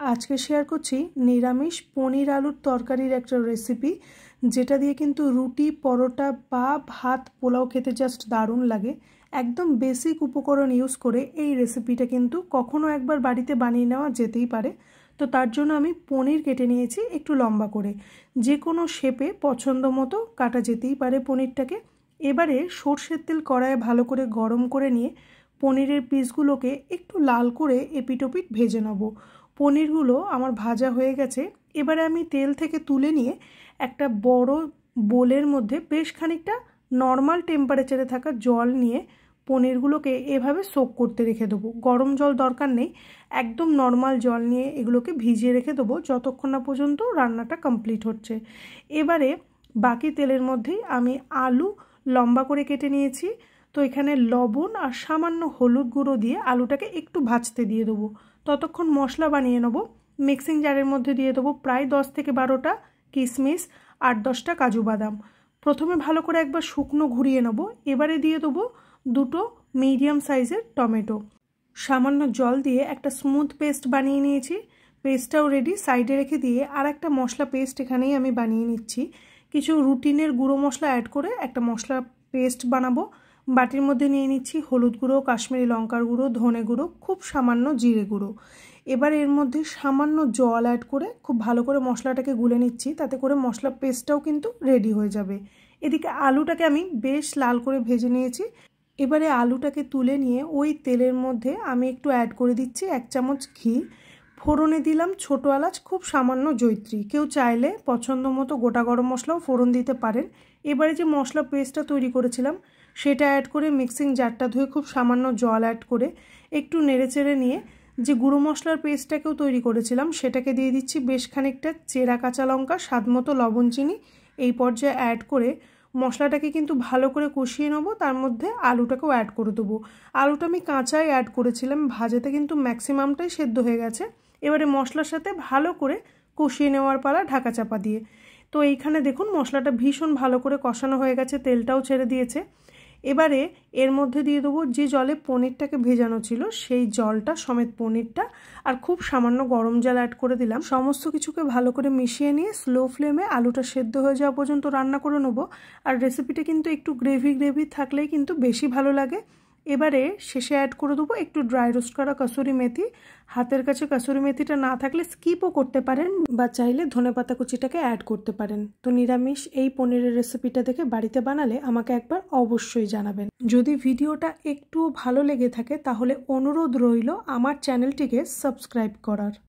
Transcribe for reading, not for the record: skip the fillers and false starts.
আজকে শেয়ার করছি নিরামিষ পনির আলুর তরকারির একটা রেসিপি, যেটা দিয়ে কিন্তু রুটি, পরোটা বা ভাত, পোলাও খেতে জাস্ট দারুণ লাগে। একদম বেসিক উপকরণ ইউজ করে এই রেসিপিটা কিন্তু কখনো একবার বাড়িতে বানিয়ে নেওয়া যেতেই পারে। তো তার জন্য আমি পনির কেটে নিয়েছি একটু লম্বা করে, যে কোনো শেপে পছন্দ মতো কাটা যেতেই পারে পনিরটাকে। এবারে সর্ষের তেল কড়াইয়ে ভালো করে গরম করে নিয়ে পনিরের পিসগুলোকে একটু লাল করে এপিটোপিট ভেজে নেব। পনিরগুলো আমার ভাজা হয়ে গেছে। এবারে আমি তেল থেকে তুলে নিয়ে একটা বড় বোলের মধ্যে বেশ খানিকটা নর্মাল টেম্পারেচারে থাকা জল নিয়ে পনিরগুলোকে এভাবে সোক করতে রেখে দেবো। গরম জল দরকার নেই, একদম নর্মাল জল নিয়ে এগুলোকে ভিজিয়ে রেখে দেবো যতক্ষণ না পর্যন্ত রান্নাটা কমপ্লিট হচ্ছে। এবারে বাকি তেলের মধ্যেই আমি আলু লম্বা করে কেটে নিয়েছি। তো এখানে লবণ আর সামান্য হলুদ গুঁড়ো দিয়ে আলুটাকে একটু ভাজতে দিয়ে দেবো। ততক্ষণ মশলা বানিয়ে নেব। মিক্সিং জারের মধ্যে দিয়ে দেবো প্রায় 10 থেকে 12টা কিশমিশ, 8-10টা কাজু বাদাম। প্রথমে ভালো করে একবার শুকনো ঘুরিয়ে নেব। এবারে দিয়ে দেবো 2টো মিডিয়াম সাইজের টমেটো। সামান্য জল দিয়ে একটা স্মুথ পেস্ট বানিয়ে নিয়েছি। পেস্টটাও রেডি, সাইডে রেখে দিয়ে আর একটা মশলা পেস্ট এখানেই আমি বানিয়ে নিচ্ছি। কিছু রুটিনের গুঁড়ো মশলা অ্যাড করে একটা মশলা পেস্ট বানাবো। বাটির মধ্যে নিয়ে নিচ্ছি হলুদ গুঁড়ো, কাশ্মীরি লঙ্কার গুঁড়ো, ধনে গুঁড়ো, খুব সামান্য জিরে গুঁড়ো। এবার এর মধ্যে সামান্য জল অ্যাড করে খুব ভালো করে মশলাটাকে গুলে নিচ্ছি, তাতে করে মশলা পেস্টটাও কিন্তু রেডি হয়ে যাবে। এদিকে আলুটাকে আমি বেশ লাল করে ভেজে নিয়েছি। এবারে আলুটাকে তুলে নিয়ে ওই তেলের মধ্যে আমি একটু অ্যাড করে দিচ্ছি 1 চামচ ঘি। ফোড়নে দিলাম ছোটো এলাচ, খুব সামান্য জয়িত্রী। কেউ চাইলে পছন্দ মতো গোটা গরম মশলাও ফোড়ন দিতে পারেন। এবারে যে মশলা পেস্টটা তৈরি করেছিলাম সেটা অ্যাড করে মিক্সিং জারটা ধুয়ে খুব সামান্য জল অ্যাড করে একটু নেড়েচেড়ে নিয়ে যে গুঁড়ো মশলার পেস্টটাকেও তৈরি করেছিলাম সেটাকে দিয়ে দিচ্ছি বেশ খানিকটা চেরা কাঁচা লঙ্কা, স্বাদমতো লবণ, চিনি এই পর্যায়ে অ্যাড করে মশলাটাকে কিন্তু ভালো করে কষিয়ে নেব। তার মধ্যে আলুটাকেও অ্যাড করে দেবো। আলুটা আমি কাঁচাই অ্যাড করেছিলাম, ভাজাতে কিন্তু ম্যাক্সিমামটাই সেদ্ধ হয়ে গেছে। এবারে মশলার সাথে ভালো করে কষিয়ে নেওয়ার পালা ঢাকা চাপা দিয়ে। তো এইখানে দেখুন মশলাটা ভীষণ ভালো করে কষানো হয়ে গেছে, তেলটাও ছেড়ে দিয়েছে। এবারে এর মধ্যে দিয়ে দেবো যে জলে পনিরটাকে ভেজানো ছিল সেই জলটা সমেত পনিরটা, আর খুব সামান্য গরম জল অ্যাড করে দিলাম। সমস্ত কিছুকে ভালো করে মিশিয়ে নিয়ে স্লো ফ্লেমে আলুটা সেদ্ধ হয়ে যাওয়া পর্যন্ত রান্না করে নেবো। আর রেসিপিটা কিন্তু একটু গ্রেভি গ্রেভি থাকলেই কিন্তু বেশি ভালো লাগে। এবারে শেষে অ্যাড করে দেবো একটু ড্রাই রোস্ট করা কসুরি মেথি। হাতের কাছে কসুরি মেথিটা না থাকলে স্কিপও করতে পারেন, বা চাইলে ধনেপাতা কুচিটাকে অ্যাড করতে পারেন। তো নিরামিষ এই পনিরের রেসিপিটা দেখে বাড়িতে বানালে আমাকে একবার অবশ্যই জানাবেন। যদি ভিডিওটা একটুও ভালো লেগে থাকে তাহলে অনুরোধ রইল আমার চ্যানেলটিকে সাবস্ক্রাইব করার।